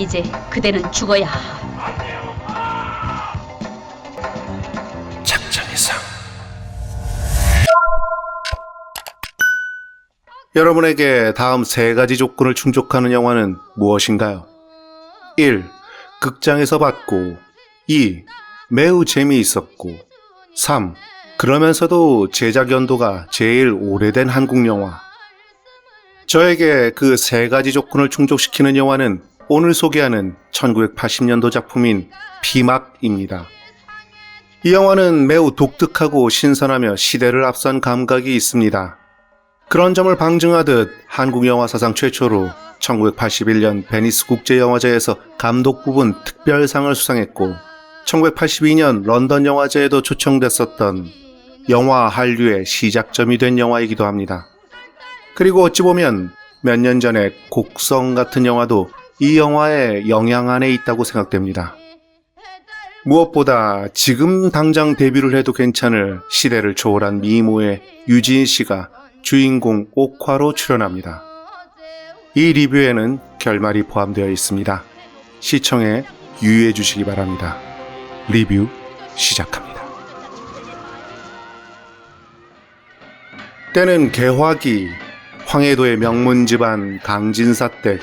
이제 그대는 죽어야 하. 작전 이상. 여러분에게 다음 세 가지 조건을 충족하는 영화는 무엇인가요? 1. 극장에서 봤고 2. 매우 재미있었고 3. 그러면서도 제작 연도가 제일 오래된 한국 영화. 저에게 그 세 가지 조건을 충족시키는 영화는 오늘 소개하는 1980년도 작품인 피막입니다. 이 영화는 매우 독특하고 신선하며 시대를 앞선 감각이 있습니다. 그런 점을 방증하듯 한국 영화 사상 최초로 1981년 베니스 국제영화제에서 감독 부분 특별상을 수상했고 1982년 런던 영화제에도 초청됐었던 영화 한류의 시작점이 된 영화이기도 합니다. 그리고 어찌 보면 몇 년 전에 곡성 같은 영화도 이 영화의 영향 안에 있다고 생각됩니다. 무엇보다 지금 당장 데뷔를 해도 괜찮을 시대를 초월한 미모의 유지인 씨가 주인공 옥화로 출연합니다. 이 리뷰에는 결말이 포함되어 있습니다. 시청에 유의해 주시기 바랍니다. 리뷰 시작합니다. 때는 개화기, 황해도의 명문 집안 강진사댁.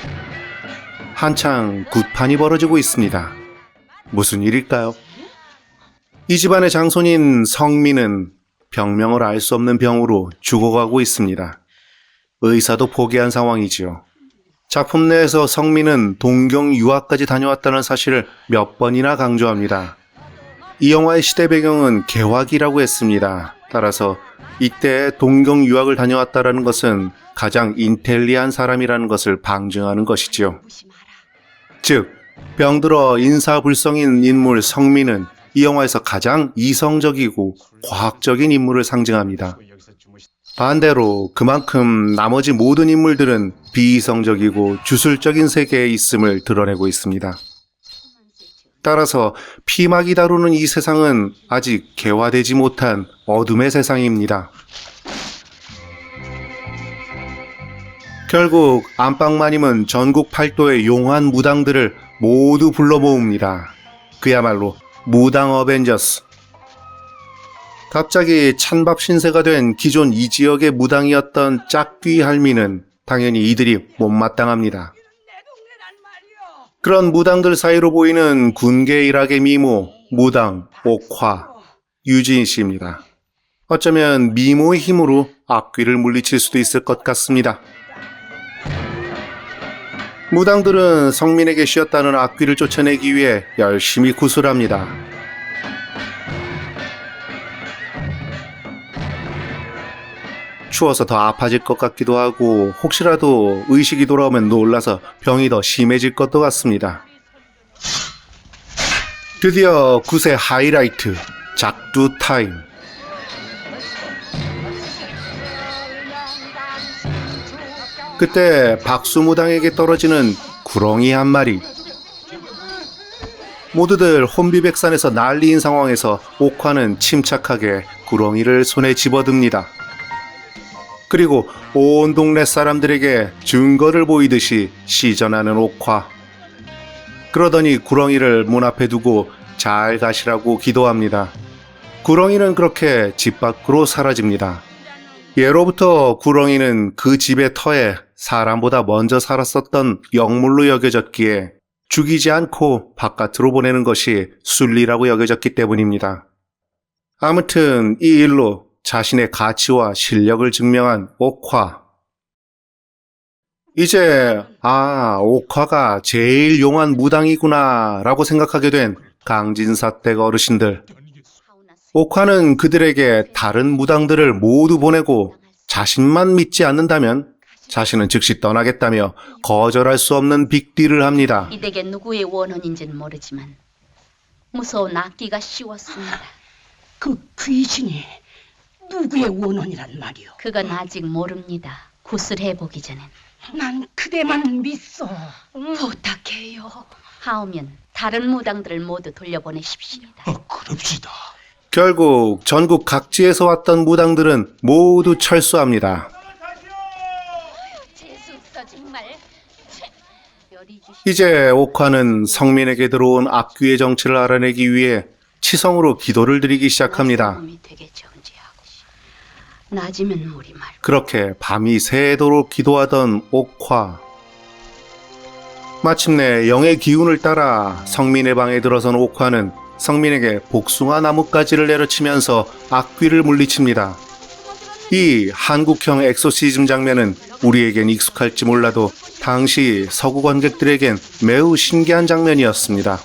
한창 굿판이 벌어지고 있습니다. 무슨 일일까요? 이 집안의 장손인 성민은 병명을 알 수 없는 병으로 죽어가고 있습니다. 의사도 포기한 상황이지요. 작품 내에서 성민은 동경 유학까지 다녀왔다는 사실을 몇 번이나 강조합니다. 이 영화의 시대 배경은 개화기라고 했습니다. 따라서 이때 동경 유학을 다녀왔다는 것은 가장 인텔리한 사람이라는 것을 방증하는 것이지요. 즉, 병들어 인사불성인 인물 성민은 이 영화에서 가장 이성적이고 과학적인 인물을 상징합니다. 반대로 그만큼 나머지 모든 인물들은 비이성적이고 주술적인 세계에 있음을 드러내고 있습니다. 따라서 피막이 다루는 이 세상은 아직 개화되지 못한 어둠의 세상입니다. 결국 안방마님은 전국 팔도의 용한 무당들을 모두 불러 모읍니다. 그야말로 무당 어벤져스. 갑자기 찬밥 신세가 된 기존 이 지역의 무당이었던 짝귀 할미는 당연히 이들이 못마땅합니다. 그런 무당들 사이로 보이는 군계 일학의 미모, 무당, 옥화, 유지인 씨입니다. 어쩌면 미모의 힘으로 악귀를 물리칠 수도 있을 것 같습니다. 무당들은 성민에게 씌었다는 악귀를 쫓아내기 위해 열심히 구술합니다. 추워서 더 아파질 것 같기도 하고 혹시라도 의식이 돌아오면 놀라서 병이 더 심해질 것도 같습니다. 드디어 굿의 하이라이트, 작두 타임. 그때 박수무당에게 떨어지는 구렁이 한 마리. 모두들 혼비백산에서 난리인 상황에서 옥화는 침착하게 구렁이를 손에 집어듭니다. 그리고 온 동네 사람들에게 증거를 보이듯이 시전하는 옥화. 그러더니 구렁이를 문 앞에 두고 잘 가시라고 기도합니다. 구렁이는 그렇게 집 밖으로 사라집니다. 예로부터 구렁이는 그 집의 터에 사람보다 먼저 살았었던 영물로 여겨졌기에 죽이지 않고 바깥으로 보내는 것이 순리라고 여겨졌기 때문입니다. 아무튼 이 일로 자신의 가치와 실력을 증명한 옥화. 이제 옥화가 제일 용한 무당이구나 라고 생각하게 된 강진사댁 어르신들. 옥화는 그들에게 다른 무당들을 모두 보내고 자신만 믿지 않는다면 자신은 즉시 떠나겠다며 거절할 수 없는 빅딜을 합니다. 이 댁의 누구의 원혼인지는 모르지만 무서운 악기가 씌웠습니다. 그 귀신이 누구의 원혼이란 말이오? 그건 아직 모릅니다. 굿을 해보기 전엔. 난 그대만 믿어. 부탁해요. 하오면 다른 무당들을 모두 돌려보내십시다. 그럽시다. 결국 전국 각지에서 왔던 무당들은 모두 철수합니다. 재수없어 정말. 이제 옥화는 성민에게 들어온 악귀의 정체를 알아내기 위해 치성으로 기도를 드리기 시작합니다. 몸이 되게 정지하고 낮이면 물이 맑고 그렇게 밤이 새도록 기도하던 옥화. 마침내 영의 기운을 따라 성민의 방에 들어선 옥화는 성민에게 복숭아 나뭇가지를 내려치면서 악귀를 물리칩니다. 이 한국형 엑소시즘 장면은 우리에겐 익숙할지 몰라도 당시 서구 관객들에겐 매우 신기한 장면이었습니다.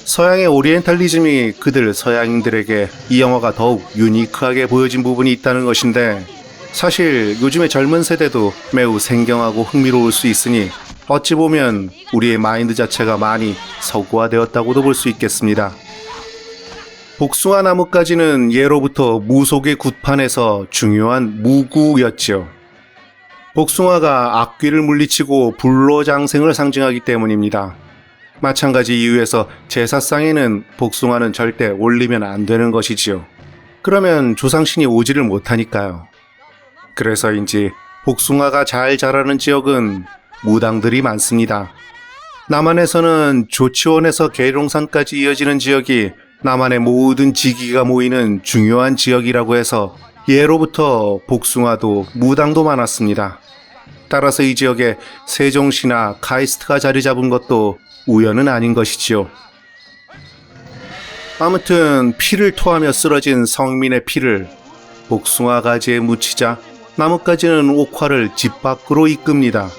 서양의 오리엔탈리즘이 그들 서양인들에게 이 영화가 더욱 유니크하게 보여진 부분이 있다는 것인데, 사실 요즘의 젊은 세대도 매우 생경하고 흥미로울 수 있으니 어찌 보면 우리의 마인드 자체가 많이 서구화되었다고도 볼 수 있겠습니다. 복숭아 나뭇가지는 예로부터 무속의 굿판에서 중요한 무구였죠. 복숭아가 악귀를 물리치고 불로장생을 상징하기 때문입니다. 마찬가지 이유에서 제사상에는 복숭아는 절대 올리면 안 되는 것이지요. 그러면 조상신이 오지를 못하니까요. 그래서인지 복숭아가 잘 자라는 지역은 무당들이 많습니다. 남한에서는 조치원에서 계룡산까지 이어지는 지역이 남한의 모든 지기가 모이는 중요한 지역이라고 해서 예로부터 복숭아도 무당도 많았습니다. 따라서 이 지역에 세종시나 카이스트가 자리 잡은 것도 우연은 아닌 것이지요. 아무튼 피를 토하며 쓰러진 성민의 피를 복숭아 가지에 묻히자 나뭇가지는 옥화를 집 밖으로 이끕니다.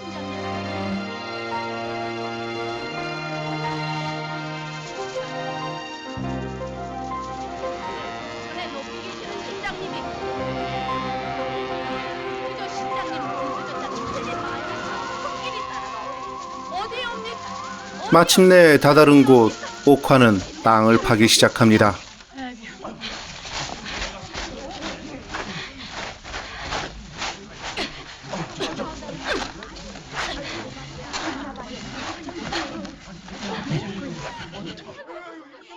마침내 다다른 곳 옥화는 땅을 파기 시작합니다.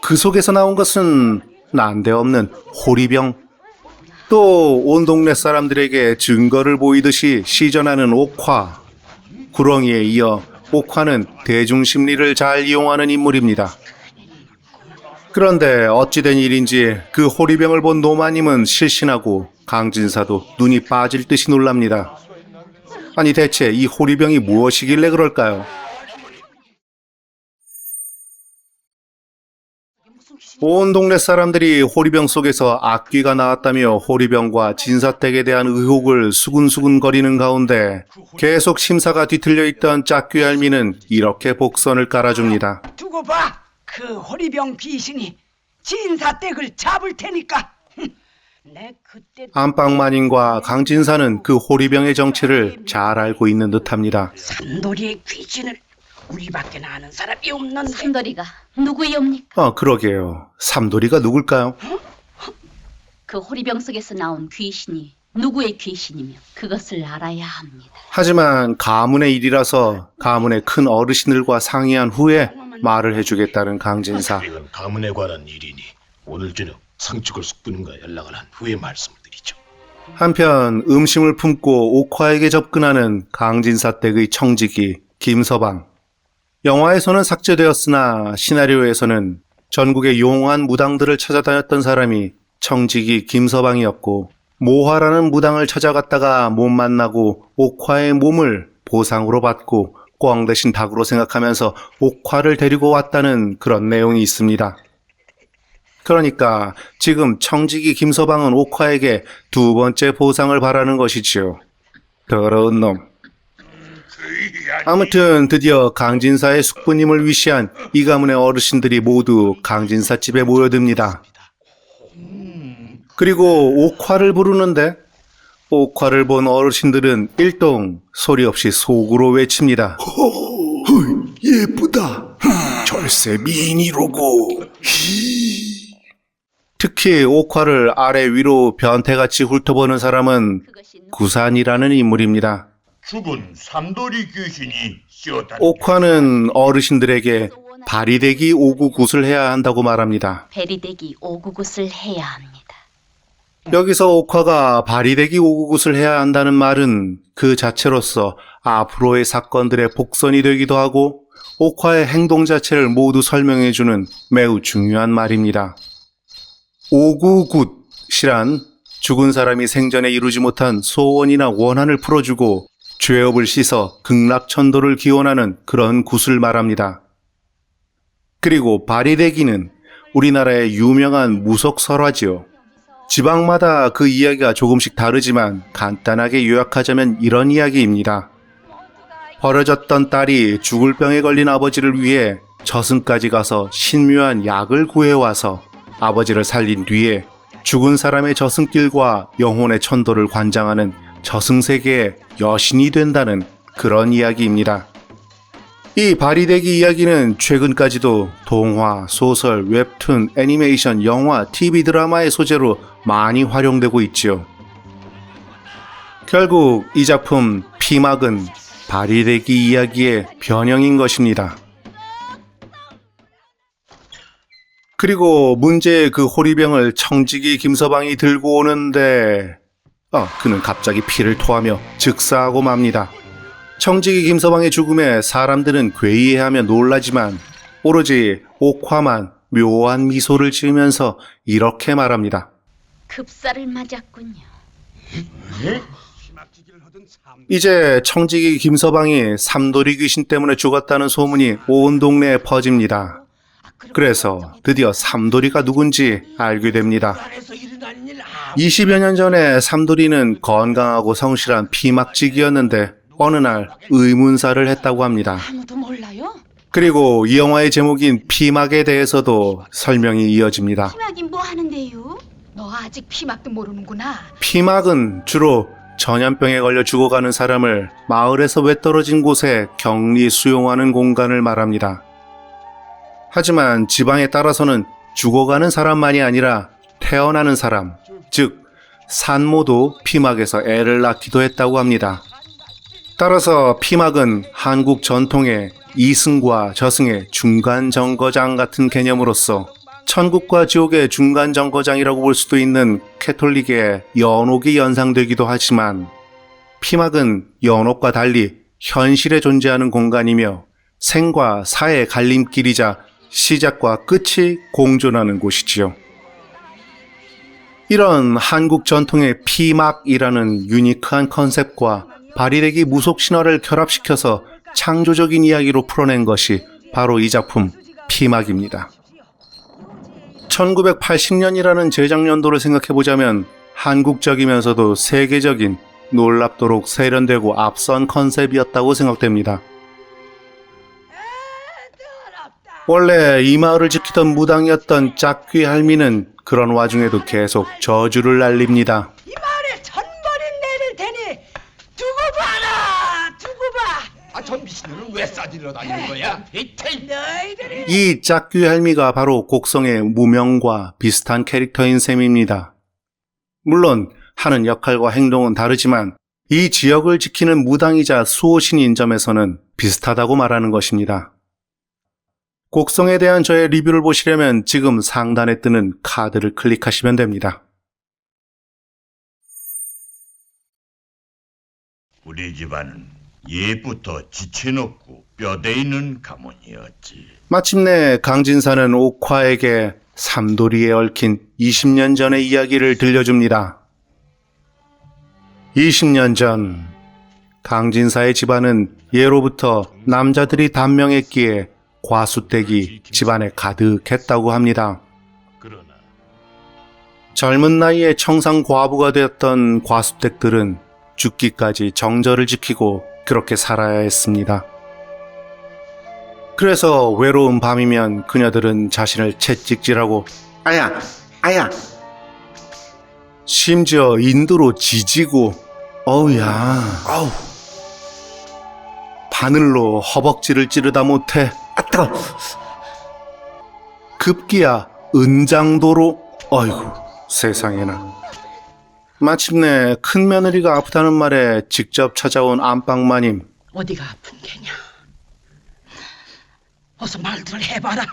그 속에서 나온 것은 난데없는 호리병. 또 온 동네 사람들에게 증거를 보이듯이 시전하는 옥화. 구렁이에 이어 옥화는 대중심리를 잘 이용하는 인물입니다. 그런데 어찌된 일인지 그 호리병을 본 노마님은 실신하고 강진사도 눈이 빠질 듯이 놀랍니다. 아니 대체 이 호리병이 무엇이길래 그럴까요? 온 동네 사람들이 호리병 속에서 악귀가 나왔다며 호리병과 진사댁에 대한 의혹을 수군수군거리는 가운데 계속 심사가 뒤틀려 있던 짝귀알미는 이렇게 복선을 깔아줍니다. 두고 봐. 그 호리병 귀신이 진사댁을 잡을 테니까. 내 그때 안방마님과 강진사는 그 호리병의 정체를 잘 알고 있는 듯합니다. 삼돌이의 귀신을 우리밖에 아는 사람이 없는데. 삼돌이가 누구이옵니까? 그러게요. 삼돌이가 누굴까요? 그 호리병 속에서 나온 귀신이 누구의 귀신이며 그것을 알아야 합니다. 하지만 가문의 일이라서 가문의 큰 어르신들과 상의한 후에 말을 해주겠다는 강진사. 이건 가문에 관한 일이니 오늘 저녁 상축을 숙부님과 연락을 한 후에 말씀드리죠. 한편 음심을 품고 옥화에게 접근하는 강진사 댁의 청지기 김서방. 영화에서는 삭제되었으나 시나리오에서는 전국의 용한 무당들을 찾아다녔던 사람이 청지기 김서방이었고, 모화라는 무당을 찾아갔다가 못 만나고 옥화의 몸을 보상으로 받고 꽝 대신 닭으로 생각하면서 옥화를 데리고 왔다는 그런 내용이 있습니다. 그러니까 지금 청지기 김서방은 옥화에게 두 번째 보상을 바라는 것이지요. 더러운 놈. 아무튼 드디어 강진사의 숙부님을 위시한 이 가문의 어르신들이 모두 강진사 집에 모여듭니다. 그리고 옥화를 부르는데 옥화를 본 어르신들은 일동 소리 없이 속으로 외칩니다. 예쁘다. 절세 미인이로고. 특히 옥화를 아래 위로 변태같이 훑어보는 사람은 구산이라는 인물입니다. 죽은 삼돌이 귀신이 씌었다. 옥화는 어르신들에게 바리대기 오구굿을 해야 한다고 말합니다. 베리대기 오구굿을 해야 합니다. 여기서 옥화가 발이대기 오구굿을 해야 한다는 말은 그 자체로서 앞으로의 사건들의 복선이 되기도 하고 옥화의 행동 자체를 모두 설명해주는 매우 중요한 말입니다. 오구굿이란 죽은 사람이 생전에 이루지 못한 소원이나 원한을 풀어주고 죄업을 씻어 극락천도를 기원하는 그런 굿을 말합니다. 그리고 발이대기는 우리나라의 유명한 무속설화지요. 지방마다 그 이야기가 조금씩 다르지만 간단하게 요약하자면 이런 이야기입니다. 버려졌던 딸이 죽을 병에 걸린 아버지를 위해 저승까지 가서 신묘한 약을 구해와서 아버지를 살린 뒤에 죽은 사람의 저승길과 영혼의 천도를 관장하는 저승세계의 여신이 된다는 그런 이야기입니다. 이 발이대기 이야기는 최근까지도 동화, 소설, 웹툰, 애니메이션, 영화, TV 드라마의 소재로 많이 활용되고 있지요. 결국 이 작품 피막은 발이대기 이야기의 변형인 것입니다. 그리고 문제의 그 호리병을 청지기 김서방이 들고 오는데 그는 갑자기 피를 토하며 즉사하고 맙니다. 청지기 김서방의 죽음에 사람들은 괴이해하며 놀라지만 오로지 옥화만 묘한 미소를 지으면서 이렇게 말합니다. 급사를 맞았군요. 이제 청지기 김서방이 삼돌이 귀신 때문에 죽었다는 소문이 온 동네에 퍼집니다. 그래서 드디어 삼돌이가 누군지 알게 됩니다. 20여 년 전에 삼돌이는 건강하고 성실한 피막지기였는데 어느 날 의문사를 했다고 합니다. 아무도 몰라요? 그리고 이 영화의 제목인 피막에 대해서도 설명이 이어집니다. 피막이 뭐 하는데요? 너 아직 피막도 모르는구나. 피막은 주로 전염병에 걸려 죽어가는 사람을 마을에서 외떨어진 곳에 격리 수용하는 공간을 말합니다. 하지만 지방에 따라서는 죽어가는 사람만이 아니라 태어나는 사람, 즉 산모도 피막에서 애를 낳기도 했다고 합니다. 따라서 피막은 한국 전통의 이승과 저승의 중간 정거장 같은 개념으로서 천국과 지옥의 중간 정거장이라고 볼 수도 있는 캐톨릭의 연옥이 연상되기도 하지만 피막은 연옥과 달리 현실에 존재하는 공간이며 생과 사의 갈림길이자 시작과 끝이 공존하는 곳이지요. 이런 한국 전통의 피막이라는 유니크한 컨셉과 발이대기 무속 신화를 결합시켜서 창조적인 이야기로 풀어낸 것이 바로 이 작품 피막입니다. 1980년이라는 제작 연도를 생각해보자면 한국적이면서도 세계적인 놀랍도록 세련되고 앞선 컨셉이었다고 생각됩니다. 원래 이 마을을 지키던 무당이었던 짝귀 할미는 그런 와중에도 계속 저주를 날립니다. 이 마을에 천벌을 내릴 테니 두고 봐라, 두고 봐. 저 미친놈은 왜 싸들려 다니는 거야? 너희들이 이 짝귀 할미가 바로 곡성의 무명과 비슷한 캐릭터인 셈입니다. 물론 하는 역할과 행동은 다르지만 이 지역을 지키는 무당이자 수호신인 점에서는 비슷하다고 말하는 것입니다. 곡성에 대한 저의 리뷰를 보시려면 지금 상단에 뜨는 카드를 클릭하시면 됩니다. 우리 집안은 예부터 지체놓고 뼈대 있는 가문이었지. 마침내 강진사는 옥화에게 삼돌이에 얽힌 20년 전의 이야기를 들려줍니다. 20년 전 강진사의 집안은 예로부터 남자들이 단명했기에 과수댁이 집안에 가득했다고 합니다. 그러나 젊은 나이에 청상 과부가 되었던 과수댁들은 죽기까지 정절을 지키고 그렇게 살아야 했습니다. 그래서 외로운 밤이면 그녀들은 자신을 채찍질하고 아야! 아야! 심지어 인두로 지지고 어우야 어우 바늘로 허벅지를 찌르다 못해 아따 급기야 은장도로 어이구 세상에나 마침내 큰 며느리가 아프다는 말에 직접 찾아온 안방마님. 어디가 아픈 게냐? 어서 말들을 해봐라.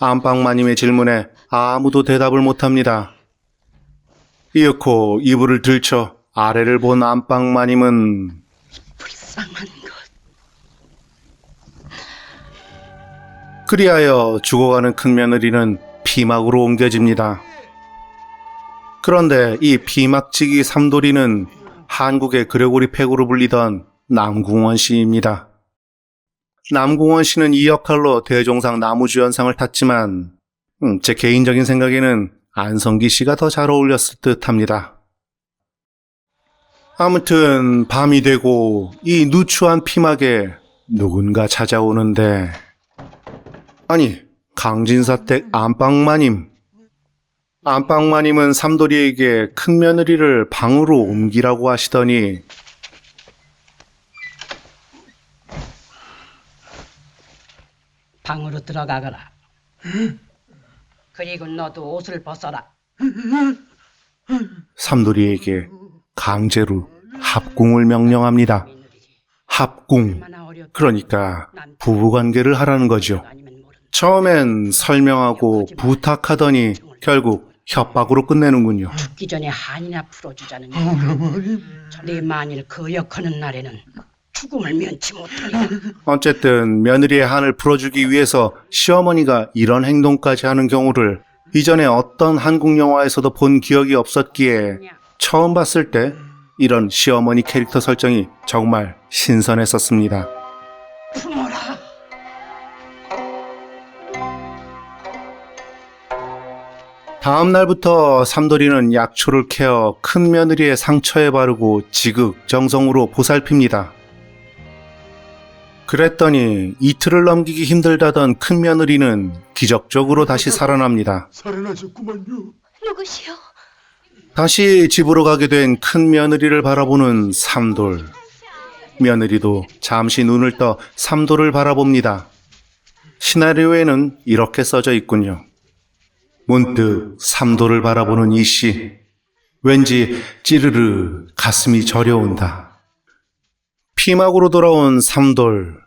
안방마님의 질문에 아무도 대답을 못합니다. 이윽고 이불을 들쳐 아래를 본 안방마님은 불쌍한 것. 그리하여 죽어가는 큰며느리는 피막으로 옮겨집니다. 그런데 이 피막지기 삼돌이는 한국의 그레고리 팩으로 불리던 남궁원 씨입니다. 남궁원 씨는 이 역할로 대종상 나무주연상을 탔지만 제 개인적인 생각에는 안성기 씨가 더 잘 어울렸을 듯 합니다. 아무튼 밤이 되고 이 누추한 피막에 누군가 찾아오는데, 아니, 강진사댁 안방마님. 안방마님은 삼돌이에게 큰며느리를 방으로 옮기라고 하시더니 방으로 들어가거라. 그리고 너도 옷을 벗어라. 삼돌이에게 강제로 합궁을 명령합니다. 합궁, 얼마나 어렵. 그러니까 부부관계를 하라는 거죠. 아니면 모른다. 처음엔 설명하고 부탁하더니 결국 협박으로 끝내는군요. 죽기 전에 한이나 풀어주자는 거야. 네 만일 거역하는 날에는 죽음을 면치 못하리라. 어쨌든 며느리의 한을 풀어주기 위해서 시어머니가 이런 행동까지 하는 경우를 이전에 어떤 한국 영화에서도 본 기억이 없었기에 처음 봤을 때 이런 시어머니 캐릭터 설정이 정말 신선했었습니다. 품어라. 다음 날부터 삼돌이는 약초를 캐어 큰 며느리의 상처에 바르고 지극정성으로 보살핍니다. 그랬더니 이틀을 넘기기 힘들다던 큰 며느리는 기적적으로 다시 살아납니다. 살아나셨구만요. 누구시오? 다시 집으로 가게 된 큰 며느리를 바라보는 삼돌. 며느리도 잠시 눈을 떠 삼돌을 바라봅니다. 시나리오에는 이렇게 써져 있군요. 문득 삼돌을 바라보는 이씨. 왠지 찌르르 가슴이 저려온다. 피막으로 돌아온 삼돌.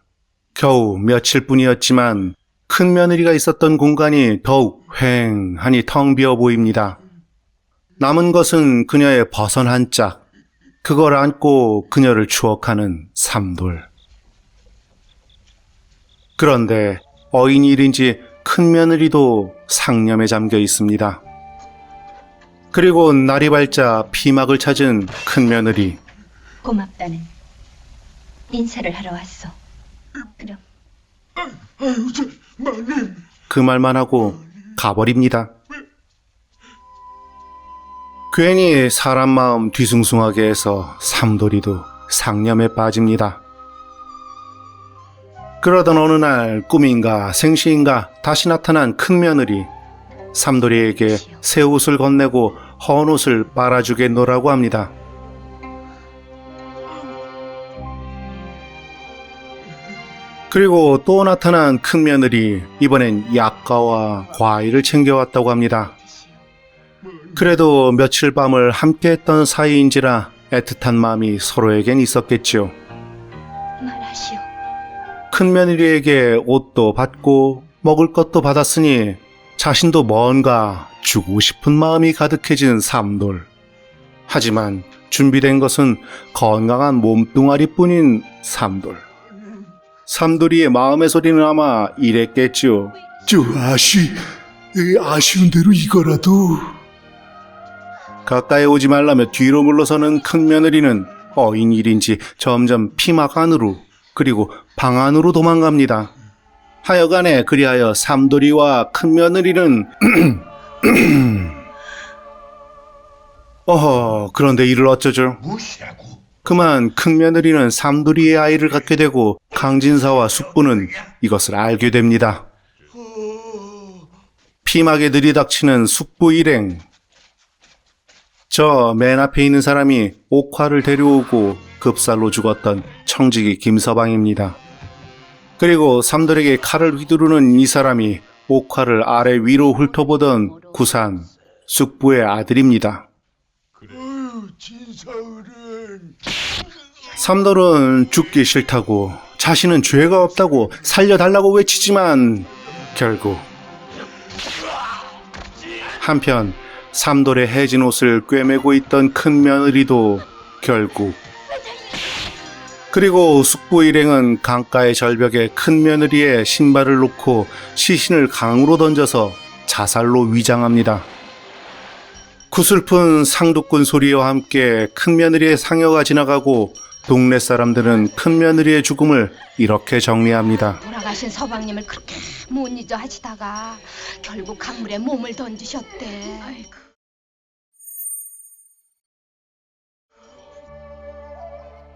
겨우 며칠뿐이었지만 큰 며느리가 있었던 공간이 더욱 휑하니 텅 비어 보입니다. 남은 것은 그녀의 버선 한 짝. 그걸 안고 그녀를 추억하는 삼돌. 그런데 어인일인지 큰 며느리도 상념에 잠겨 있습니다. 그리고 날이 밝자 피막을 찾은 큰 며느리. 고맙다는 인사를 하러 왔어. 그럼 아유, 저 마님. 그 말만 하고 가버립니다. 괜히 사람 마음 뒤숭숭하게 해서 삼돌이도 상념에 빠집니다. 그러던 어느 날 꿈인가 생시인가 다시 나타난 큰 며느리. 삼돌이에게 새 옷을 건네고 헌 옷을 빨아주겠노라고 합니다. 그리고 또 나타난 큰 며느리. 이번엔 약과와 과일을 챙겨왔다고 합니다. 그래도 며칠 밤을 함께했던 사이인지라 애틋한 마음이 서로에겐 있었겠죠. 말하시오. 큰 며느리에게 옷도 받고 먹을 것도 받았으니 자신도 뭔가 주고 싶은 마음이 가득해진 삼돌. 하지만 준비된 것은 건강한 몸뚱아리뿐인 삼돌. 삼돌이의 마음의 소리는 아마 이랬겠죠. 아쉬운 대로 이거라도. 가까이 오지 말라며 뒤로 물러서는 큰 며느리는 어인일인지 점점 피막 안으로 그리고 방 안으로 도망갑니다. 하여간에 그리하여 삼돌이와 큰 며느리는 그런데 이를 어쩌죠? 무시하고. 그만 큰 며느리는 삼돌이의 아이를 갖게 되고 강진사와 숙부는 이것을 알게 됩니다. 피막에 들이닥치는 숙부 일행. 저 맨 앞에 있는 사람이 옥화를 데려오고 급살로 죽었던 청지기 김서방입니다. 그리고 삼돌에게 칼을 휘두르는 이 사람이 옥화를 아래 위로 훑어보던 구산 숙부의 아들입니다. 진사을은. 삼돌은 죽기 싫다고 자신은 죄가 없다고 살려달라고 외치지만 결국 한편 삼돌의 해진 옷을 꿰매고 있던 큰 며느리도 결국, 그리고 숙부 일행은 강가의 절벽에 큰 며느리의 신발을 놓고 시신을 강으로 던져서 자살로 위장합니다. 구슬픈 상두꾼 소리와 함께 큰 며느리의 상여가 지나가고 동네 사람들은 큰 며느리의 죽음을 이렇게 정리합니다. 돌아가신 서방님을 그렇게 못 잊어 하시다가 결국 강물에 몸을 던지셨대. 아이고.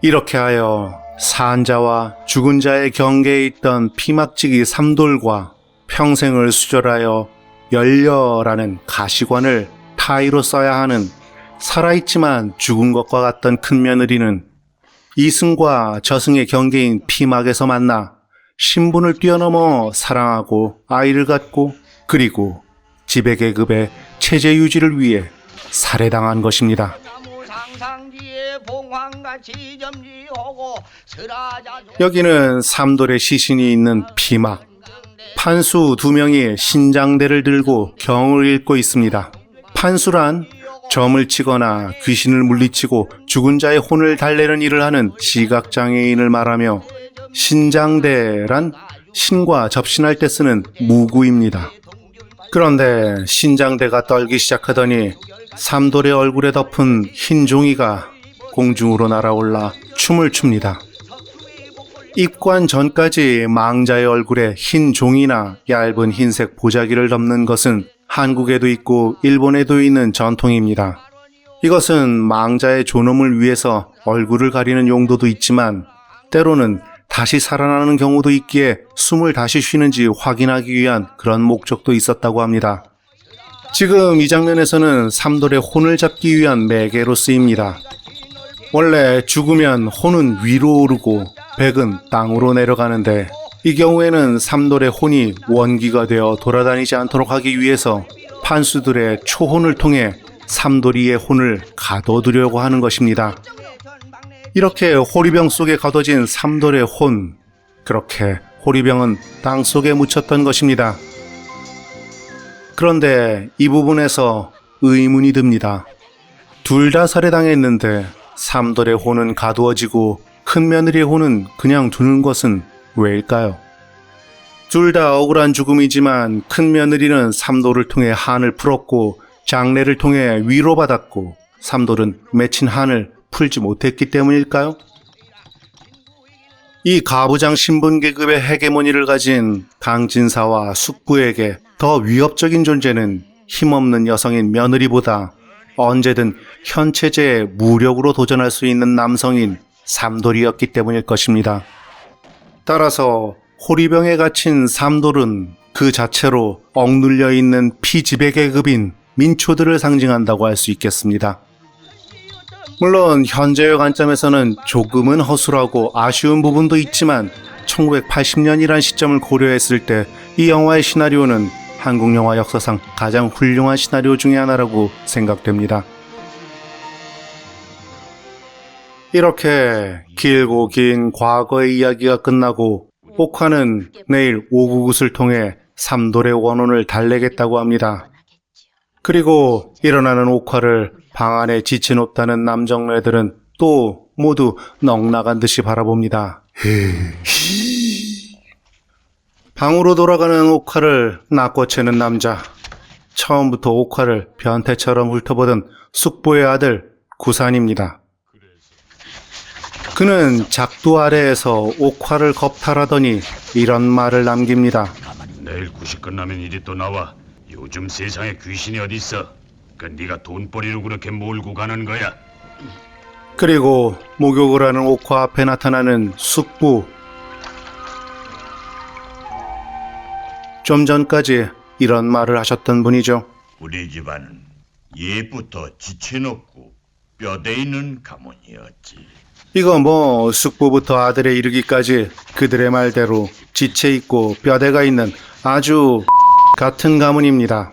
이렇게 하여 산자와 죽은 자의 경계에 있던 피막지기 삼돌과 평생을 수절하여 열려라는 가시관을 타의로 써야 하는 살아있지만 죽은 것과 같던 큰 며느리는 이승과 저승의 경계인 피막에서 만나 신분을 뛰어넘어 사랑하고 아이를 갖고 그리고 지배계급의 체제 유지를 위해 살해당한 것입니다. 여기는 삼돌의 시신이 있는 피막. 판수 2명이 신장대를 들고 경을 읽고 있습니다. 판수란 점을 치거나 귀신을 물리치고 죽은 자의 혼을 달래는 일을 하는 시각장애인을 말하며, 신장대란 신과 접신할 때 쓰는 무구입니다. 그런데 신장대가 떨기 시작하더니 삼돌의 얼굴에 덮은 흰 종이가 공중으로 날아올라 춤을 춥니다. 입관 전까지 망자의 얼굴에 흰 종이나 얇은 흰색 보자기를 덮는 것은 한국에도 있고 일본에도 있는 전통입니다. 이것은 망자의 존엄을 위해서 얼굴을 가리는 용도도 있지만 때로는 다시 살아나는 경우도 있기에 숨을 다시 쉬는지 확인하기 위한 그런 목적도 있었다고 합니다. 지금 이 장면에서는 삼돌의 혼을 잡기 위한 매개로 쓰입니다. 원래 죽으면 혼은 위로 오르고 백은 땅으로 내려가는데 이 경우에는 삼돌의 혼이 원기가 되어 돌아다니지 않도록 하기 위해서 판수들의 초혼을 통해 삼돌이의 혼을 가둬두려고 하는 것입니다. 이렇게 호리병 속에 가둬진 삼돌의 혼, 그렇게 호리병은 땅 속에 묻혔던 것입니다. 그런데 이 부분에서 의문이 듭니다. 둘 다 살해당했는데 삼돌의 혼은 가두어지고 큰 며느리의 혼은 그냥 두는 것은 왜일까요? 둘 다 억울한 죽음이지만 큰 며느리는 삼돌을 통해 한을 풀었고 장례를 통해 위로받았고 삼돌은 맺힌 한을 풀지 못했기 때문일까요? 이 가부장 신분 계급의 헤게모니를 가진 강진사와 숙부에게 더 위협적인 존재는 힘없는 여성인 며느리보다 언제든 현체제에 무력으로 도전할 수 있는 남성인 삼돌이었기 때문일 것입니다. 따라서 호리병에 갇힌 삼돌은 그 자체로 억눌려 있는 피지배 계급인 민초들을 상징한다고 할 수 있겠습니다. 물론 현재의 관점에서는 조금은 허술하고 아쉬운 부분도 있지만 1980년이란 시점을 고려했을 때 이 영화의 시나리오는 한국 영화 역사상 가장 훌륭한 시나리오 중에 하나라고 생각됩니다. 이렇게 길고 긴 과거의 이야기가 끝나고 옥화는 내일 오구굿을 통해 삼돌의 원혼을 달래겠다고 합니다. 그리고 일어나는 옥화를 방 안에 지쳐놓다는 남정네들은 또 모두 넋나간 듯이 바라봅니다. 방으로 돌아가는 옥화를 낚고채는 남자. 처음부터 옥화를 변태처럼 훑어보던 숙부의 아들 구산입니다. 그는 작두 아래에서 옥화를 겁탈하더니 이런 말을 남깁니다. 내일 9시 끝나면 일이 또 나와. 요즘 세상에 귀신이 어디 있어? 그 네가 돈벌이로 그렇게 몰고 가는 거야? 그리고 목욕을 하는 옥화 앞에 나타나는 숙부. 좀 전까지 이런 말을 하셨던 분이죠. 우리 집안은 예부터 지쳐놓고 뼈대 있는 가문이었지. 이거 뭐 숙부부터 아들에 이르기까지 그들의 말대로 지체 있고 뼈대가 있는 아주 같은 가문입니다.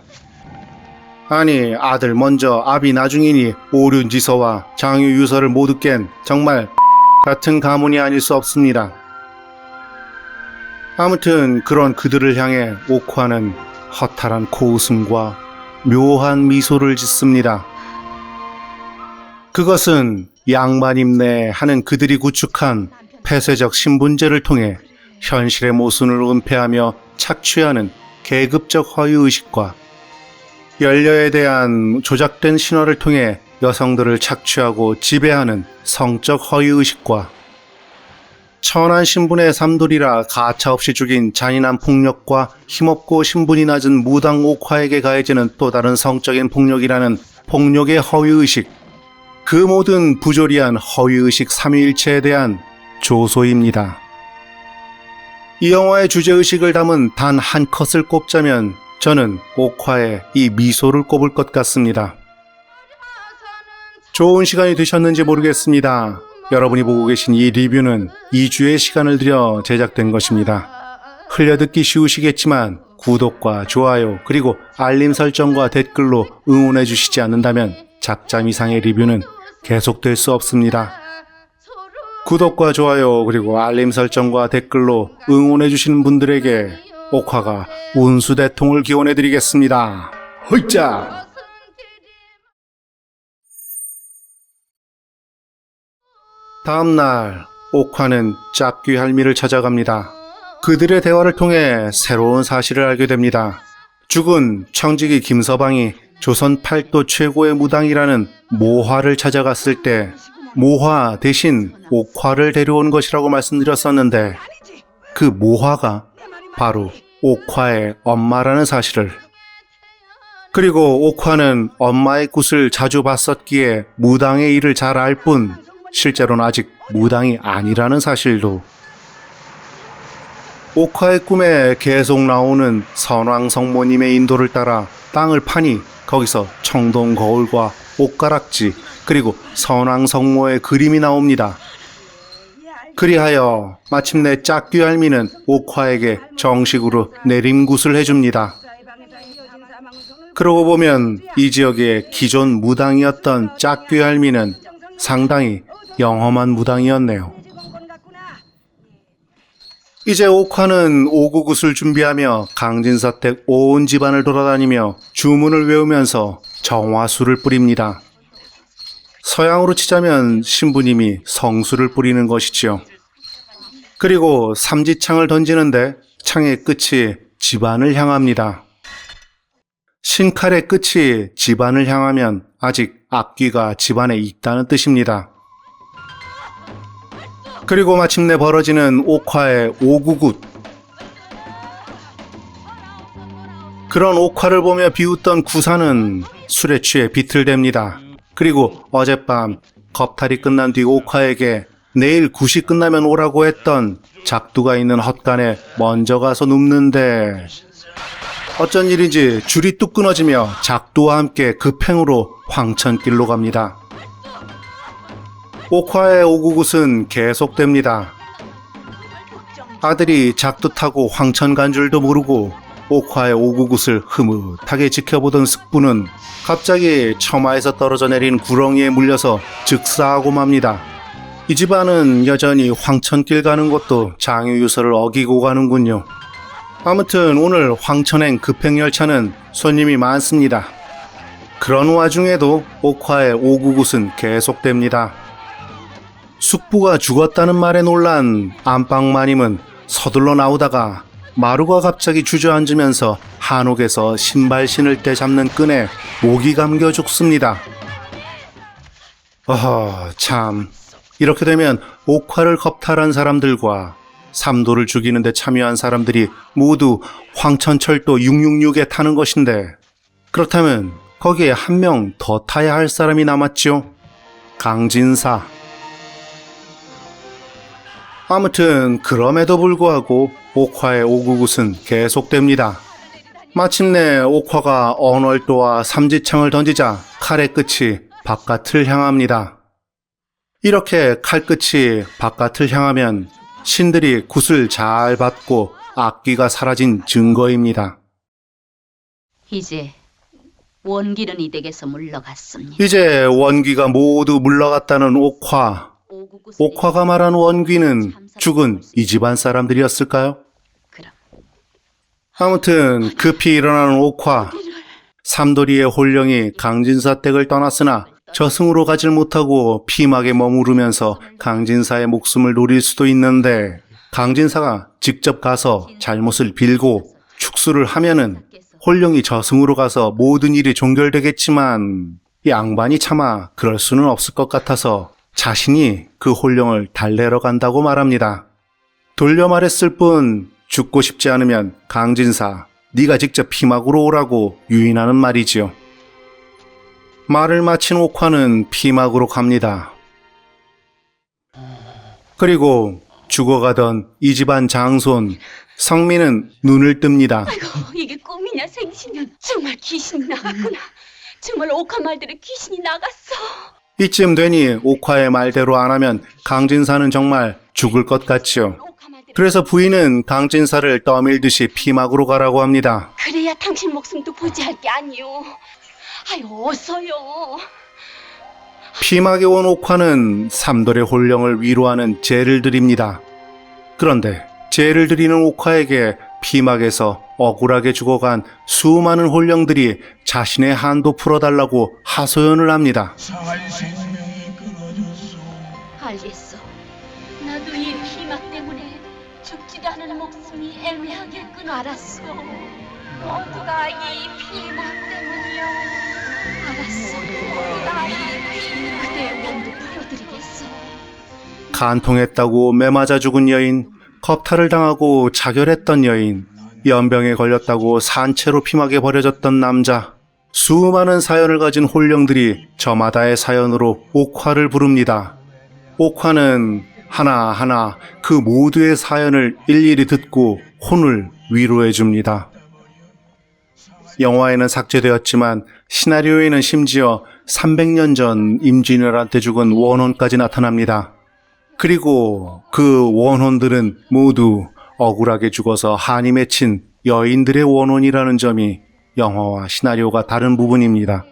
아니, 아들 먼저 아비 나중이니 오륜지서와 장유유서를 모두 깬 정말 같은 가문이 아닐 수 없습니다. 아무튼 그런 그들을 향해 옥화는 허탈한 코웃음과 묘한 미소를 짓습니다. 그것은 양반임내 하는 그들이 구축한 폐쇄적 신분제를 통해 현실의 모순을 은폐하며 착취하는 계급적 허위의식과 연려에 대한 조작된 신화를 통해 여성들을 착취하고 지배하는 성적 허위의식과 천한 신분의 삼돌이라 가차없이 죽인 잔인한 폭력과 힘없고 신분이 낮은 무당 옥화에게 가해지는 또 다른 성적인 폭력이라는 폭력의 허위의식, 그 모든 부조리한 허위의식 삼위일체에 대한 조소입니다. 이 영화의 주제의식을 담은 단 한 컷을 꼽자면 저는 옥화의 이 미소를 꼽을 것 같습니다. 좋은 시간이 되셨는지 모르겠습니다. 여러분이 보고 계신 이 리뷰는 2주의 시간을 들여 제작된 것입니다. 흘려듣기 쉬우시겠지만 구독과 좋아요 그리고 알림 설정과 댓글로 응원해 주시지 않는다면 작잠 이상의 리뷰는 계속될 수 없습니다. 구독과 좋아요 그리고 알림 설정과 댓글로 응원해 주시는 분들에게 옥화가 운수대통을 기원해 드리겠습니다. 홀짝! 다음날 옥화는 짝귀 할미를 찾아갑니다. 그들의 대화를 통해 새로운 사실을 알게 됩니다. 죽은 청지기 김서방이 조선 8도 최고의 무당이라는 모화를 찾아갔을 때 모화 대신 옥화를 데려온 것이라고 말씀드렸었는데 그 모화가 바로 옥화의 엄마라는 사실을, 그리고 옥화는 엄마의 굿을 자주 봤었기에 무당의 일을 잘 알 뿐 실제로는 아직 무당이 아니라는 사실도, 옥화의 꿈에 계속 나오는 선왕성모님의 인도를 따라 땅을 파니 거기서 청동 거울과 옷가락지 그리고 선왕성모의 그림이 나옵니다. 그리하여 마침내 짝귀 할미는 옥화에게 정식으로 내림굿을 해줍니다. 그러고 보면 이 지역의 기존 무당이었던 짝귀 할미는 상당히 영험한 무당이었네요. 이제 옥화는 오구굿을 준비하며 강진서택 온 집안을 돌아다니며 주문을 외우면서 정화수를 뿌립니다. 서양으로 치자면 신부님이 성수를 뿌리는 것이지요. 그리고 삼지창을 던지는데 창의 끝이 집안을 향합니다. 신칼의 끝이 집안을 향하면 아직 악귀가 집안에 있다는 뜻입니다. 그리고 마침내 벌어지는 옥화의 오구굿. 그런 옥화를 보며 비웃던 구사는 술에 취해 비틀댑니다. 그리고 어젯밤 겁탈이 끝난 뒤 옥화에게 내일 굿이 끝나면 오라고 했던 작두가 있는 헛간에 먼저 가서 눕는데 어쩐 일인지 줄이 뚝 끊어지며 작두와 함께 급행으로 황천길로 갑니다. 옥화의 오구굿은 계속됩니다. 아들이 작두 타고 황천 간 줄도 모르고 옥화의 오구굿을 흐뭇하게 지켜보던 숙부는 갑자기 처마에서 떨어져 내린 구렁이에 물려서 즉사하고 맙니다. 이 집안은 여전히 황천길 가는 것도 장유유서를 어기고 가는군요. 아무튼 오늘 황천행 급행열차는 손님이 많습니다. 그런 와중에도 옥화의 오구굿은 계속됩니다. 숙부가 죽었다는 말에 놀란 안방마님은 서둘러 나오다가 마루가 갑자기 주저앉으면서 한옥에서 신발 신을 때 잡는 끈에 목이 감겨 죽습니다. 참, 이렇게 되면 옥화를 겁탈한 사람들과 삼도를 죽이는 데 참여한 사람들이 모두 황천철도 666에 타는 것인데, 그렇다면 거기에 한 명 더 타야 할 사람이 남았죠. 강진사. 아무튼 그럼에도 불구하고 옥화의 오구굿은 계속됩니다. 마침내 옥화가 언월도와 삼지창을 던지자 칼의 끝이 바깥을 향합니다. 이렇게 칼끝이 바깥을 향하면 신들이 굿을 잘 받고 악귀가 사라진 증거입니다. 이제 원기는 이 댁에서 물러갔습니다. 이제 원귀가 모두 물러갔다는 옥화. 옥화가 말한 원귀는 죽은 이 집안 사람들이었을까요? 그럼 아무튼 급히 일어나는 옥화. 삼돌이의 홀령이 강진사 댁을 떠났으나 저승으로 가질 못하고 피막에 머무르면서 강진사의 목숨을 노릴 수도 있는데 강진사가 직접 가서 잘못을 빌고 축수를 하면은 홀령이 저승으로 가서 모든 일이 종결되겠지만 양반이 차마 그럴 수는 없을 것 같아서 자신이 그 홀령을 달래러 간다고 말합니다. 돌려 말했을 뿐 죽고 싶지 않으면 강진사 네가 직접 피막으로 오라고 유인하는 말이지요. 말을 마친 옥화는 피막으로 갑니다. 그리고 죽어가던 이 집안 장손 성민은 눈을 뜹니다. 아이고, 이게 꿈이냐 생시냐. 정말 귀신이 나갔구나. 정말 옥화 말대로 귀신이 나갔어. 이쯤 되니 옥화의 말대로 안 하면 강진사는 정말 죽을 것 같지요. 옥화 말대로. 그래서 부인은 강진사를 떠밀듯이 피막으로 가라고 합니다. 그래야 당신 목숨도 보지할 게 아니오. 아유, 어서요. 피막에 온 옥화는 삼돌의 홀령을 위로하는 제를 드립니다. 그런데 제를 드리는 옥화에게 피막에서 억울하게 죽어간 수많은 홀령들이 자신의 한도 풀어달라고 하소연을 합니다. 알겠어. 나도 이 피막 때문에 죽지도 않은 목숨이 애매하겠군. 알았어. 모두가 이 피막 때문이요. 알았어. 모두가 이 피막. 그대의 몸도 풀어드리겠어. 간통했다고 매맞아 죽은 여인, 겁탈을 당하고 자결했던 여인, 연병에 걸렸다고 산채로 피막에 버려졌던 남자, 수많은 사연을 가진 홀령들이 저마다의 사연으로 옥화를 부릅니다. 옥화는 하나하나 그 모두의 사연을 일일이 듣고 혼을 위로해 줍니다. 영화에는 삭제되었지만 시나리오에는 심지어 300년 전 임진왜란때 죽은 원혼까지 나타납니다. 그리고 그 원혼들은 모두 억울하게 죽어서 한이 맺힌 여인들의 원혼이라는 점이 영화와 시나리오가 다른 부분입니다.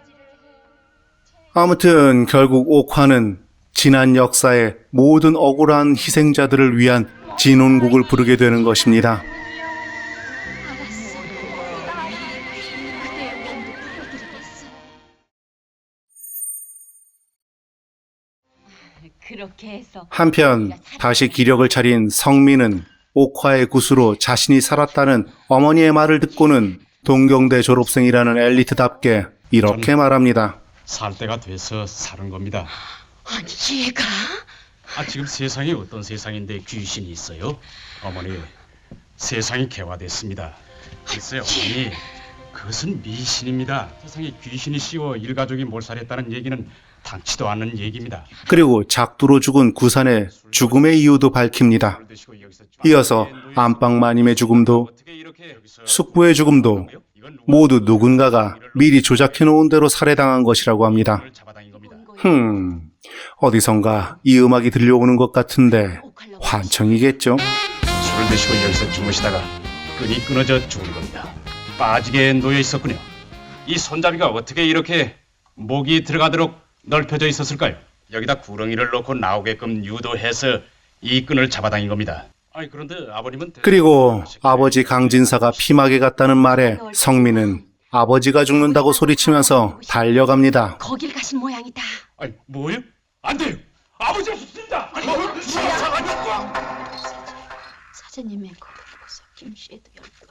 아무튼 결국 옥화는 지난 역사의 모든 억울한 희생자들을 위한 진혼곡을 부르게 되는 것입니다. 알았어. 모두가 이 피막. 그대의 몸도 풀어드리겠어. 그렇게 해서 한편 다시 기력을 차린 성민은 옥화의 구수로 자신이 살았다는 어머니의 말을 듣고는 동경대 졸업생이라는 엘리트답게 이렇게 말합니다. 살 때가 돼서 사는 겁니다. 아니 얘가 지금 세상이 어떤 세상인데 귀신이 있어요? 어머니, 세상이 개화됐습니다. 글쎄요, 어머니, 그것은 미신입니다. 세상에 귀신이 씌워 일가족이 몰살했다는 얘기는 당치도 않는 얘기입니다. 그리고 작두로 죽은 구산의 죽음의 이유도 밝힙니다. 이어서 안방마님의 죽음도 숙부의 죽음도 모두 누군가가 미리 조작해놓은 대로 살해당한 것이라고 합니다. 어디선가 이 음악이 들려오는 것 같은데 환청이겠죠? 술을 드시고 여기서 주무시다가 끈이 끊어져 죽은 겁니다. 빠지게 놓여 있었군요. 이 손잡이가 어떻게 이렇게 목이 들어가도록 넓혀져 있었을까요? 여기다 구렁이를 놓고 나오게끔 유도해서 이 끈을 잡아당긴 겁니다. 그런데 아버님은 그리고 아버지 강진사가 피막에 갔다는 말에 성민은 아버지가 죽는다고 소리치면서 달려갑니다. 거길 가신 모양이다. 뭐요? 안 돼요. 아버지가 죽습니다. 사장님의 거기서 김씨에도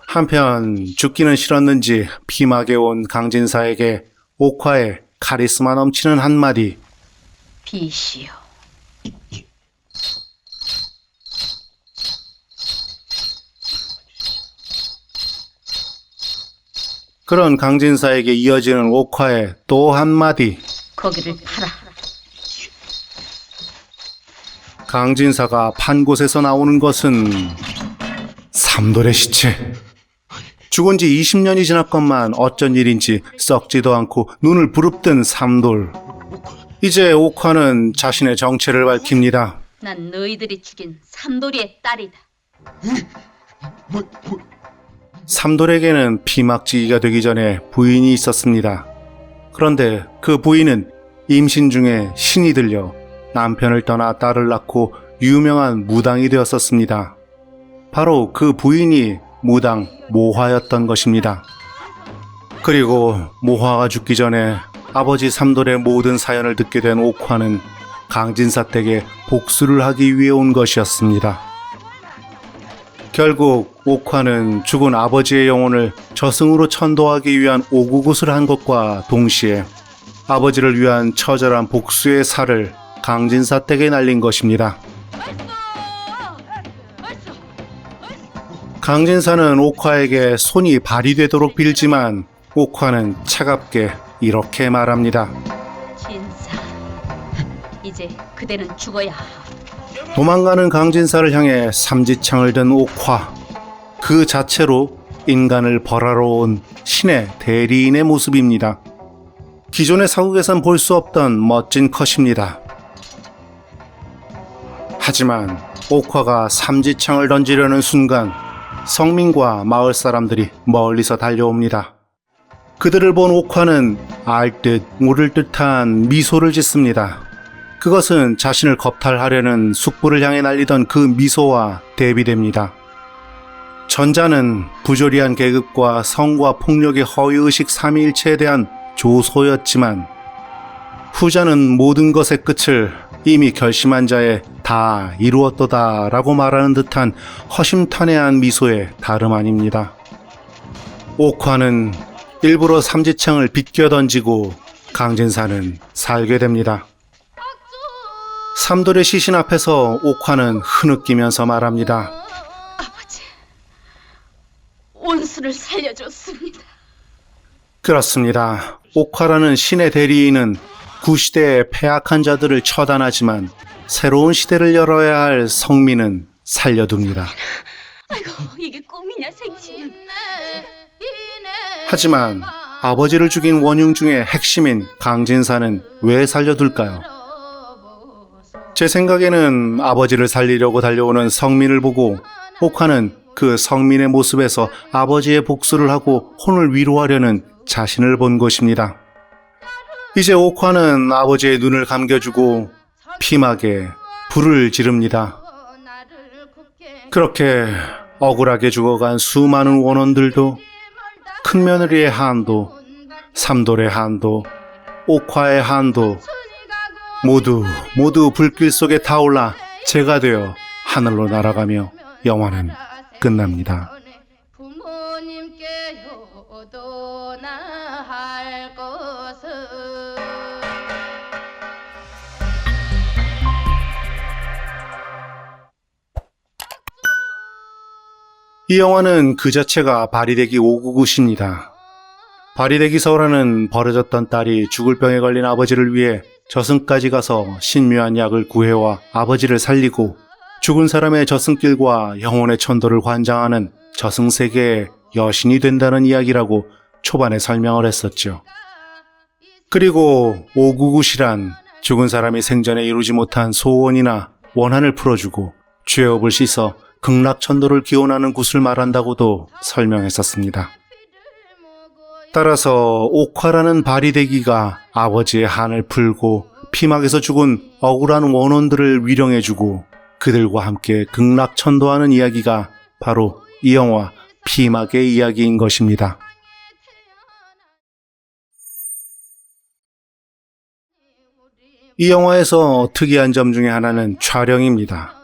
한편 죽기는 싫었는지 피막에 온 강진사에게 옥화의 카리스마 넘치는 한마디. 비시오. 그런 강진사에게 이어지는 옥화의 또 한마디. 거기를 팔아. 강진사가 판 곳에서 나오는 것은 삼돌의 시체. 죽은 지 20년이 지났건만 어쩐 일인지 썩지도 않고 눈을 부릅뜬 삼돌. 이제 옥화는 자신의 정체를 밝힙니다. 난 너희들이 죽인 삼돌이의 딸이다. 삼돌에게는 피막지기가 되기 전에 부인이 있었습니다. 그런데 그 부인은 임신 중에 신이 들려 남편을 떠나 딸을 낳고 유명한 무당이 되었었습니다. 바로 그 부인이 무당 모화였던 것입니다. 그리고 모화가 죽기 전에 아버지 삼돌의 모든 사연을 듣게 된 옥화는 강진사 댁에 복수를 하기 위해 온 것이었습니다. 결국 옥화는 죽은 아버지의 영혼을 저승으로 천도하기 위한 오구굿을 한 것과 동시에 아버지를 위한 처절한 복수의 살을 강진사 댁에 날린 것입니다. 강진사는 옥화에게 손이 발휘되도록 빌지만 옥화는 차갑게 이렇게 말합니다. 진사, 이제 그대는 죽어야 하오. 도망가는 강진사를 향해 삼지창을 든 옥화. 그 자체로 인간을 벌하러 온 신의 대리인의 모습입니다. 기존의 사국에선 볼 수 없던 멋진 컷입니다. 하지만 옥화가 삼지창을 던지려는 순간 성민과 마을 사람들이 멀리서 달려옵니다. 그들을 본 옥화는 알 듯 모를 듯한 미소를 짓습니다. 그것은 자신을 겁탈하려는 숙부를 향해 날리던 그 미소와 대비됩니다. 전자는 부조리한 계급과 성과 폭력의 허위의식 삼위일체에 대한 조소였지만 후자는 모든 것의 끝을 이미 결심한 자에 다 이루었도다 라고 말하는 듯한 허심탄회한 미소의 다름 아닙니다. 옥화는 일부러 삼지창을 비껴 던지고 강진사는 살게 됩니다. 삼돌의 시신 앞에서 옥화는 흐느끼면서 말합니다. 아버지, 온수를 살려줬습니다. 그렇습니다. 옥화라는 신의 대리인은 구시대의 패악한 자들을 처단하지만 새로운 시대를 열어야 할 성민은 살려둡니다. 아이고, 이게 꿈이냐 생시냐. 하지만 아버지를 죽인 원흉 중에 핵심인 강진사는 왜 살려둘까요? 제 생각에는 아버지를 살리려고 달려오는 성민을 보고 옥화는 그 성민의 모습에서 아버지의 복수를 하고 혼을 위로하려는 자신을 본 것입니다. 이제 옥화는 아버지의 눈을 감겨주고 피막에 불을 지릅니다. 그렇게 억울하게 죽어간 수많은 원혼들도 큰며느리의 한도, 삼돌의 한도, 옥화의 한도 모두 불길 속에 타올라 재가 되어 하늘로 날아가며 영화는 끝납니다. 부모님께 효도나 할 것은 이 영화는 그 자체가 바리대기 599입니다. 바리대기 서라는 버려졌던 딸이 죽을 병에 걸린 아버지를 위해 저승까지 가서 신묘한 약을 구해와 아버지를 살리고 죽은 사람의 저승길과 영혼의 천도를 관장하는 저승세계의 여신이 된다는 이야기라고 초반에 설명을 했었죠. 그리고 599시란 죽은 사람이 생전에 이루지 못한 소원이나 원한을 풀어주고 죄업을 씻어 극락천도를 기원하는 굿을 말한다고도 설명했었습니다. 따라서 옥화라는 바리대기가 아버지의 한을 풀고 피막에서 죽은 억울한 원혼들을 위령해주고 그들과 함께 극락천도하는 이야기가 바로 이 영화 피막의 이야기인 것입니다. 이 영화에서 특이한 점 중에 하나는 촬영입니다.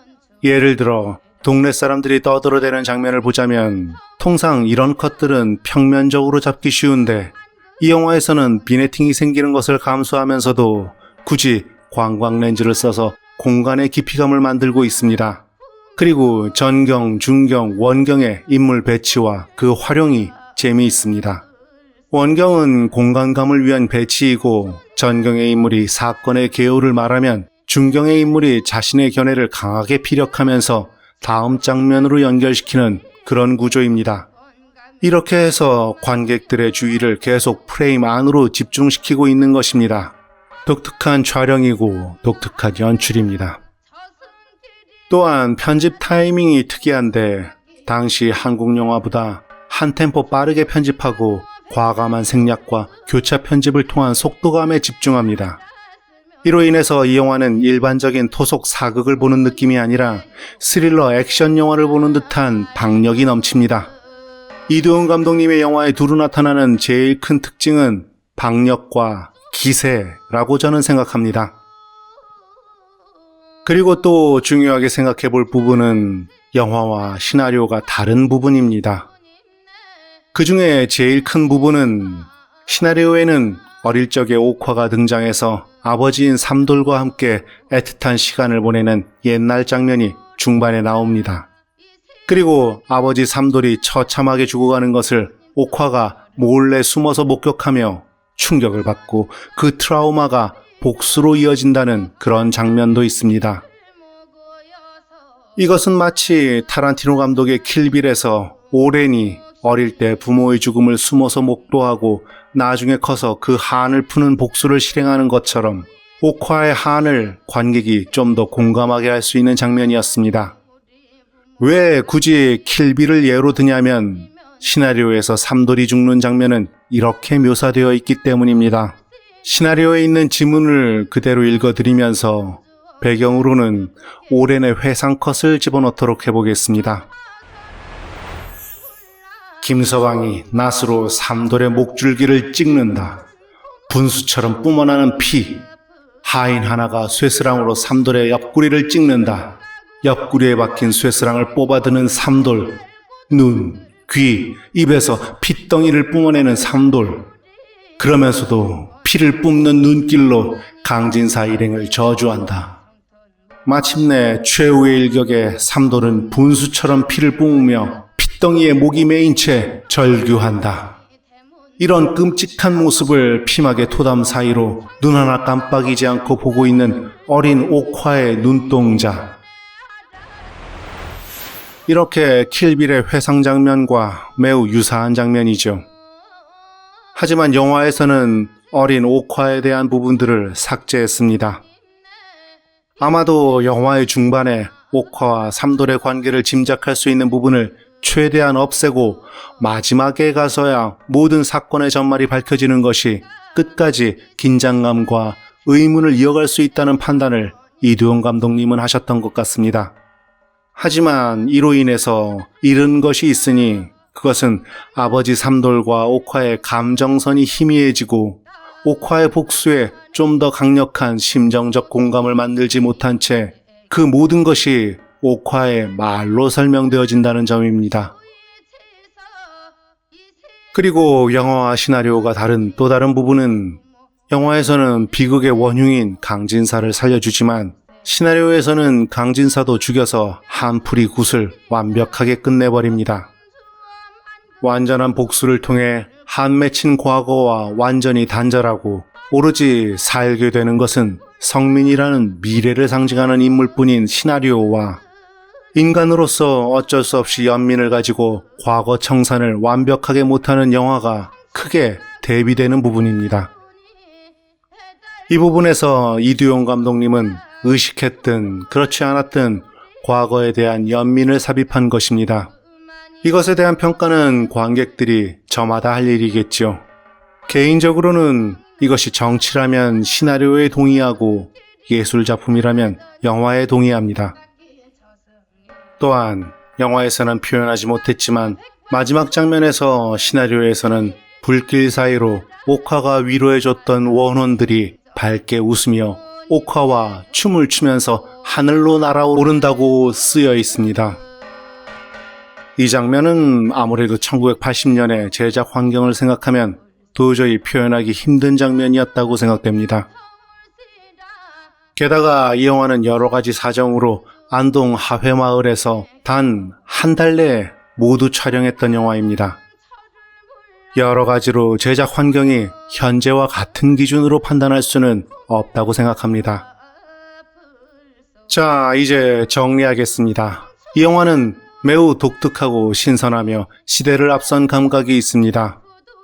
예를 들어 동네 사람들이 떠들어대는 장면을 보자면 통상 이런 컷들은 평면적으로 잡기 쉬운데 이 영화에서는 비네팅이 생기는 것을 감수하면서도 굳이 광광렌즈를 써서 공간의 깊이감을 만들고 있습니다. 그리고 전경, 중경, 원경의 인물 배치와 그 활용이 재미있습니다. 원경은 공간감을 위한 배치이고 전경의 인물이 사건의 개요를 말하면 중경의 인물이 자신의 견해를 강하게 피력하면서 다음 장면으로 연결시키는 그런 구조입니다. 이렇게 해서 관객들의 주의를 계속 프레임 안으로 집중시키고 있는 것입니다. 독특한 촬영이고 독특한 연출입니다. 또한 편집 타이밍이 특이한데 당시 한국 영화보다 한 템포 빠르게 편집하고 과감한 생략과 교차 편집을 통한 속도감에 집중합니다. 이로 인해서 이 영화는 일반적인 토속 사극을 보는 느낌이 아니라 스릴러 액션 영화를 보는 듯한 박력이 넘칩니다. 이두원 감독님의 영화에 두루 나타나는 제일 큰 특징은 박력과 기세라고 저는 생각합니다. 그리고 또 중요하게 생각해 볼 부분은 영화와 시나리오가 다른 부분입니다. 그 중에 제일 큰 부분은 시나리오에는 어릴 적에 옥화가 등장해서 아버지인 삼돌과 함께 애틋한 시간을 보내는 옛날 장면이 중반에 나옵니다. 그리고 아버지 삼돌이 처참하게 죽어가는 것을 옥화가 몰래 숨어서 목격하며 충격을 받고 그 트라우마가 복수로 이어진다는 그런 장면도 있습니다. 이것은 마치 타란티노 감독의 킬빌에서 오렌이 어릴 때 부모의 죽음을 숨어서 목도하고 나중에 커서 그 한을 푸는 복수를 실행하는 것처럼 옥화의 한을 관객이 좀 더 공감하게 할 수 있는 장면이었습니다. 왜 굳이 킬빌을 예로 드냐면 시나리오에서 삼돌이 죽는 장면은 이렇게 묘사되어 있기 때문입니다. 시나리오에 있는 지문을 그대로 읽어드리면서 배경으로는 오렌의 회상컷을 집어넣도록 해보겠습니다. 김서방이 낫으로 삼돌의 목줄기를 찍는다. 분수처럼 뿜어나는 피. 하인 하나가 쇠스랑으로 삼돌의 옆구리를 찍는다. 옆구리에 박힌 쇠스랑을 뽑아드는 삼돌. 눈, 귀, 입에서 핏덩이를 뿜어내는 삼돌. 그러면서도 피를 뿜는 눈길로 강진사 일행을 저주한다. 마침내 최후의 일격에 삼돌은 분수처럼 피를 뿜으며 핏덩이에 목이 메인 채 절규한다. 이런 끔찍한 모습을 피막의 토담 사이로 눈 하나 깜빡이지 않고 보고 있는 어린 옥화의 눈동자. 이렇게 킬빌의 회상 장면과 매우 유사한 장면이죠. 하지만 영화에서는 어린 옥화에 대한 부분들을 삭제했습니다. 아마도 영화의 중반에 옥화와 삼돌의 관계를 짐작할 수 있는 부분을 최대한 없애고 마지막에 가서야 모든 사건의 전말이 밝혀지는 것이 끝까지 긴장감과 의문을 이어갈 수 있다는 판단을 이두원 감독님은 하셨던 것 같습니다. 하지만 이로 인해서 잃은 것이 있으니 그것은 아버지 삼돌과 옥화의 감정선이 희미해지고 옥화의 복수에 좀 더 강력한 심정적 공감을 만들지 못한 채 그 모든 것이 옥화의 말로 설명되어진다는 점입니다. 그리고 영화와 시나리오가 다른 또 다른 부분은 영화에서는 비극의 원흉인 강진사를 살려주지만 시나리오에서는 강진사도 죽여서 한풀이 굿을 완벽하게 끝내버립니다. 완전한 복수를 통해 한 맺힌 과거와 완전히 단절하고 오로지 살게 되는 것은 성민이라는 미래를 상징하는 인물뿐인 시나리오와 인간으로서 어쩔 수 없이 연민을 가지고 과거 청산을 완벽하게 못하는 영화가 크게 대비되는 부분입니다. 이 부분에서 이두용 감독님은 의식했든 그렇지 않았든 과거에 대한 연민을 삽입한 것입니다. 이것에 대한 평가는 관객들이 저마다 할 일이겠죠. 개인적으로는 이것이 정치라면 시나리오에 동의하고 예술작품이라면 영화에 동의합니다. 또한 영화에서는 표현하지 못했지만 마지막 장면에서 시나리오에서는 불길 사이로 옥화가 위로해줬던 원혼들이 밝게 웃으며 옥화와 춤을 추면서 하늘로 날아오른다고 쓰여 있습니다. 이 장면은 아무래도 1980년의 제작 환경을 생각하면 도저히 표현하기 힘든 장면이었다고 생각됩니다. 게다가 이 영화는 여러 가지 사정으로 안동 하회마을에서 단 한 달 내에 모두 촬영했던 영화입니다. 여러 가지로 제작 환경이 현재와 같은 기준으로 판단할 수는 없다고 생각합니다. 자, 이제 정리하겠습니다. 이 영화는 매우 독특하고 신선하며 시대를 앞선 감각이 있습니다.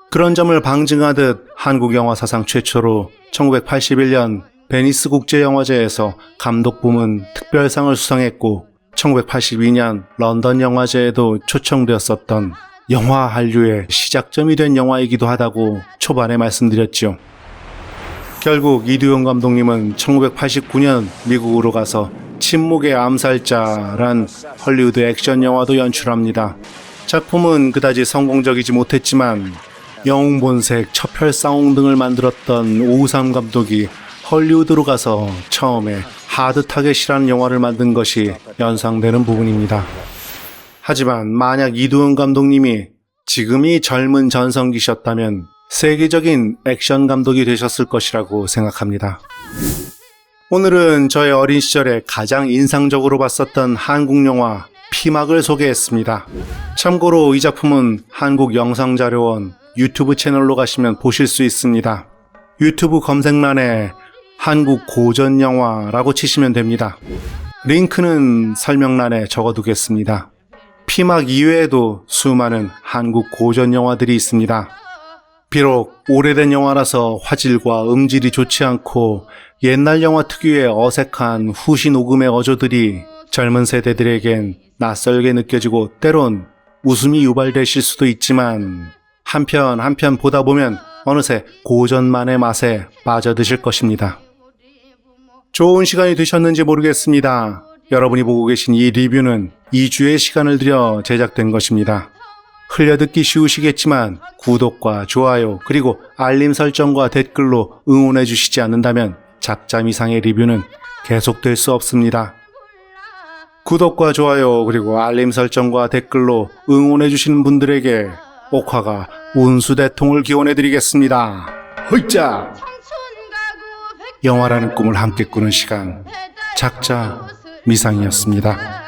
그런 점을 방증하듯 한국 영화 사상 최초로 1981년 베니스 국제영화제에서 감독 부문 특별상을 수상했고 1982년 런던 영화제에도 초청되었었던 영화 한류의 시작점이 된 영화이기도 하다고 초반에 말씀드렸죠. 결국 이두용 감독님은 1989년 미국으로 가서 침묵의 암살자란 헐리우드 액션 영화도 연출합니다. 작품은 그다지 성공적이지 못했지만 영웅본색, 첩혈쌍홍 등을 만들었던 오우삼 감독이 헐리우드로 가서 처음에 하드타겟 실한 영화를 만든 것이 연상되는 부분입니다. 하지만 만약 이두원 감독님이 지금이 젊은 전성기셨다면 세계적인 액션 감독이 되셨을 것이라고 생각합니다. 오늘은 저의 어린 시절에 가장 인상적으로 봤었던 한국 영화 피막을 소개했습니다. 참고로 이 작품은 한국영상자료원 유튜브 채널로 가시면 보실 수 있습니다. 유튜브 검색란에 한국 고전영화라고 치시면 됩니다. 링크는 설명란에 적어두겠습니다. 피막 이외에도 수많은 한국 고전영화들이 있습니다. 비록 오래된 영화라서 화질과 음질이 좋지 않고 옛날 영화 특유의 어색한 후시 녹음의 어조들이 젊은 세대들에겐 낯설게 느껴지고 때론 웃음이 유발되실 수도 있지만 한편 보다 보면 어느새 고전만의 맛에 빠져드실 것입니다. 좋은 시간이 되셨는지 모르겠습니다. 여러분이 보고 계신 이 리뷰는 2주의 시간을 들여 제작된 것입니다. 흘려듣기 쉬우시겠지만 구독과 좋아요 그리고 알림 설정과 댓글로 응원해 주시지 않는다면 잡잠 이상의 리뷰는 계속될 수 없습니다. 구독과 좋아요 그리고 알림 설정과 댓글로 응원해 주시는 분들에게 옥화가 운수대통을 기원해 드리겠습니다. 헐짜! 영화라는 꿈을 함께 꾸는 시간 작자 미상이었습니다.